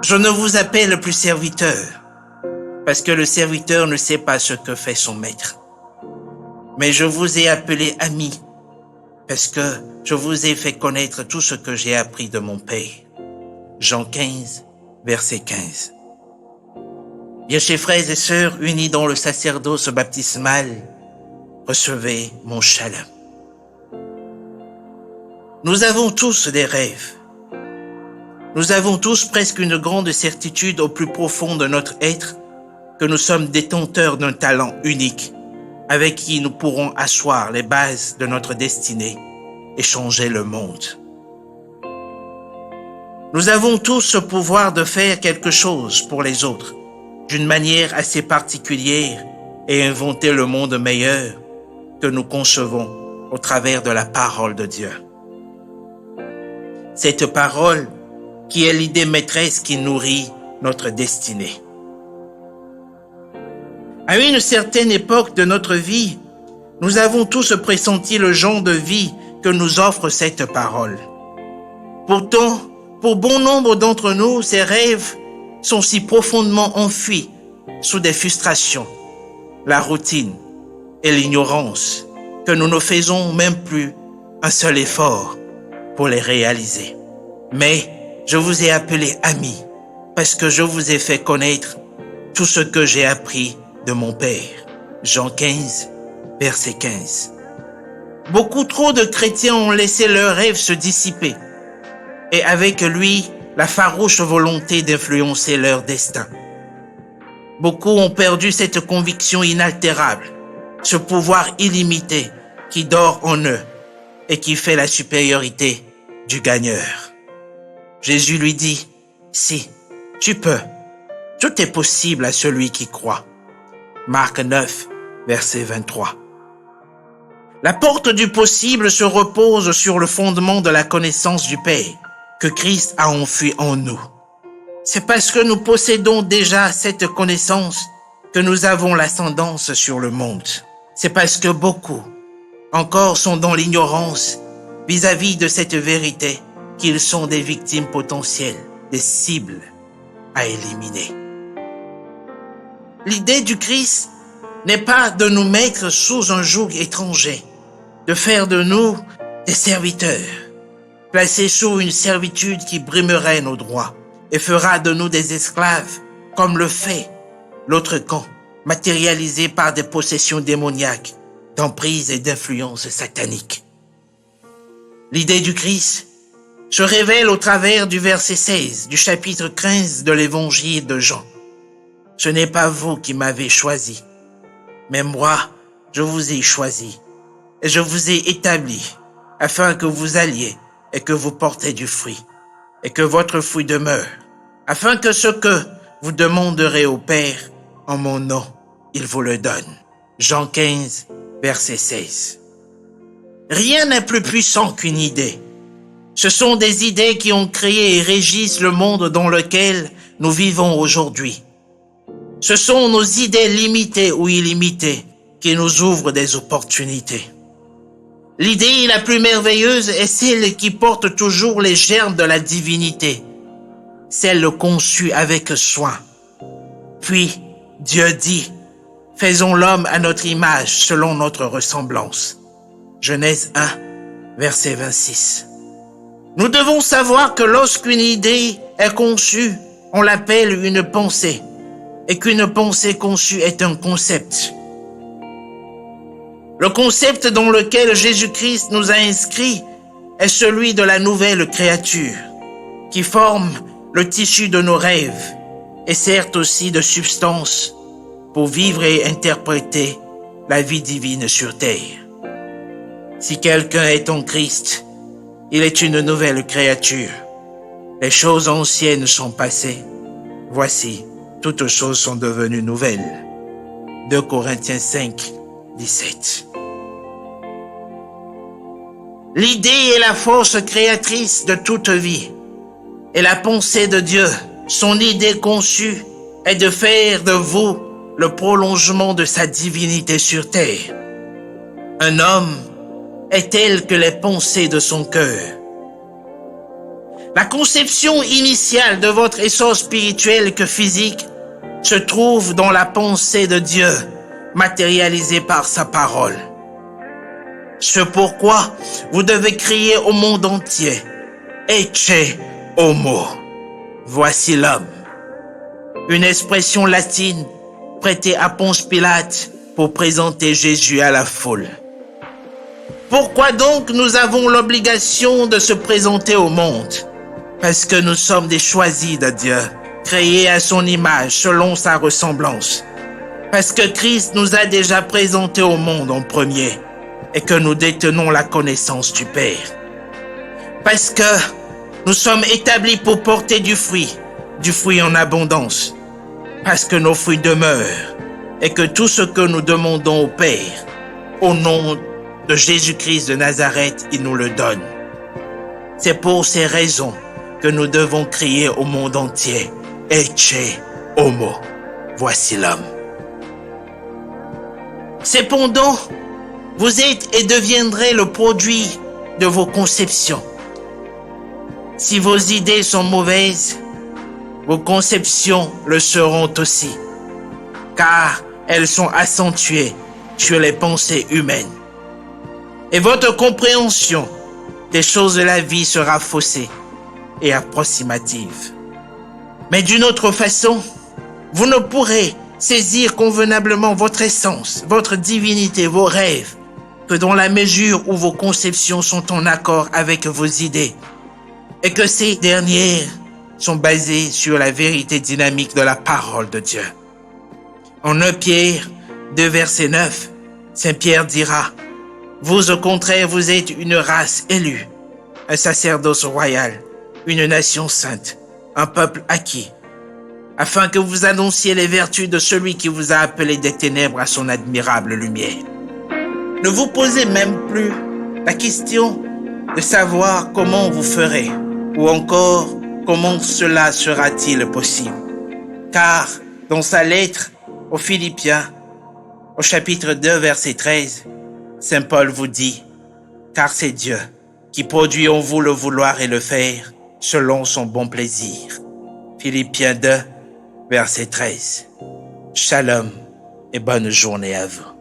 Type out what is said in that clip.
Je ne vous appelle plus serviteur, parce que le serviteur ne sait pas ce que fait son maître. Mais je vous ai appelé ami, parce que je vous ai fait connaître tout ce que j'ai appris de mon Père. Jean 15, verset 15. Bien chers frères et sœurs, unis dans le sacerdoce baptismal, recevez mon shalom. Nous avons tous des rêves. Nous avons tous presque une grande certitude au plus profond de notre être que nous sommes détenteurs d'un talent unique avec qui nous pourrons asseoir les bases de notre destinée et changer le monde. Nous avons tous ce pouvoir de faire quelque chose pour les autres d'une manière assez particulière et inventer le monde meilleur que nous concevons au travers de la parole de Dieu. Cette parole qui est l'idée maîtresse qui nourrit notre destinée. À une certaine époque de notre vie, nous avons tous pressenti le genre de vie que nous offre cette parole. Pourtant, pour bon nombre d'entre nous, ces rêves sont si profondément enfouis sous des frustrations, la routine et l'ignorance que nous ne faisons même plus un seul effort pour les réaliser. Mais je vous ai appelé amis parce que je vous ai fait connaître tout ce que j'ai appris de mon Père. Jean 15, verset 15. Beaucoup trop de chrétiens ont laissé leurs rêves se dissiper et avec lui, la farouche volonté d'influencer leur destin. Beaucoup ont perdu cette conviction inaltérable, ce pouvoir illimité qui dort en eux et qui fait la supériorité du gagneur. Jésus lui dit, si, tu peux, tout est possible à celui qui croit. Marc 9, verset 23. La porte du possible se repose sur le fondement de la connaissance du Père que Christ a enfui en nous. C'est parce que nous possédons déjà cette connaissance que nous avons l'ascendance sur le monde. C'est parce que beaucoup encore sont dans l'ignorance vis-à-vis de cette vérité qu'ils sont des victimes potentielles, des cibles à éliminer. L'idée du Christ n'est pas de nous mettre sous un joug étranger, de faire de nous des serviteurs, placés sous une servitude qui brimerait nos droits et fera de nous des esclaves, comme le fait l'autre camp, matérialisé par des possessions démoniaques, d'emprise et d'influence satanique. L'idée du Christ se révèle au travers du verset 16 du chapitre 15 de l'évangile de Jean. Ce n'est pas vous qui m'avez choisi, mais moi, je vous ai choisi et je vous ai établi afin que vous alliez et que vous portez du fruit et que votre fruit demeure, afin que ce que vous demanderez au Père en mon nom, il vous le donne. Jean 15, verset 16. Rien n'est plus puissant qu'une idée. Ce sont des idées qui ont créé et régissent le monde dans lequel nous vivons aujourd'hui. Ce sont nos idées limitées ou illimitées qui nous ouvrent des opportunités. L'idée la plus merveilleuse est celle qui porte toujours les germes de la divinité, celle conçue avec soin. Puis, Dieu dit, « Faisons l'homme à notre image selon notre ressemblance. » Genèse 1, verset 26. Nous devons savoir que lorsqu'une idée est conçue, on l'appelle une pensée, et qu'une pensée conçue est un concept. Le concept dans lequel Jésus-Christ nous a inscrits est celui de la nouvelle créature, qui forme le tissu de nos rêves et sert aussi de substance pour vivre et interpréter la vie divine sur terre. Si quelqu'un est en Christ, il est une nouvelle créature. Les choses anciennes sont passées. Voici, toutes choses sont devenues nouvelles. 2 Corinthiens 5, 17. L'idée est la force créatrice de toute vie. Et la pensée de Dieu, son idée conçue, est de faire de vous le prolongement de sa divinité sur terre. Un homme est tel que les pensées de son cœur. La conception initiale de votre essence spirituelle que physique se trouve dans la pensée de Dieu, matérialisée par sa parole. C'est pourquoi vous devez crier au monde entier, Ecce homo, voici l'homme. Une expression latine prêtée à Ponce Pilate pour présenter Jésus à la foule. Pourquoi donc nous avons l'obligation de se présenter au monde? Parce que nous sommes des choisis de Dieu, créés à son image, selon sa ressemblance. Parce que Christ nous a déjà présentés au monde en premier et que nous détenons la connaissance du Père. Parce que nous sommes établis pour porter du fruit en abondance. Parce que nos fruits demeurent et que tout ce que nous demandons au Père, au nom de Jésus-Christ de Nazareth, il nous le donne. C'est pour ces raisons que nous devons crier au monde entier, Ecce homo, voici l'homme. Cependant, vous êtes et deviendrez le produit de vos conceptions. Si vos idées sont mauvaises, vos conceptions le seront aussi, car elles sont accentuées sur les pensées humaines. Et votre compréhension des choses de la vie sera faussée et approximative. Mais d'une autre façon, vous ne pourrez saisir convenablement votre essence, votre divinité, vos rêves, que dans la mesure où vos conceptions sont en accord avec vos idées, et que ces dernières sont basées sur la vérité dynamique de la parole de Dieu. En 1 Pierre 2, verset 9, Saint Pierre dira, « Vous, au contraire, vous êtes une race élue, un sacerdoce royal, une nation sainte, un peuple acquis, afin que vous annonciez les vertus de celui qui vous a appelé des ténèbres à son admirable lumière. » Ne vous posez même plus la question de savoir comment vous ferez, ou encore comment cela sera-t-il possible. Car dans sa lettre aux Philippiens, au chapitre 2, verset 13, Saint Paul vous dit, « Car c'est Dieu qui produit en vous le vouloir et le faire selon son bon plaisir. » Philippiens 2, verset 13. Shalom et bonne journée à vous.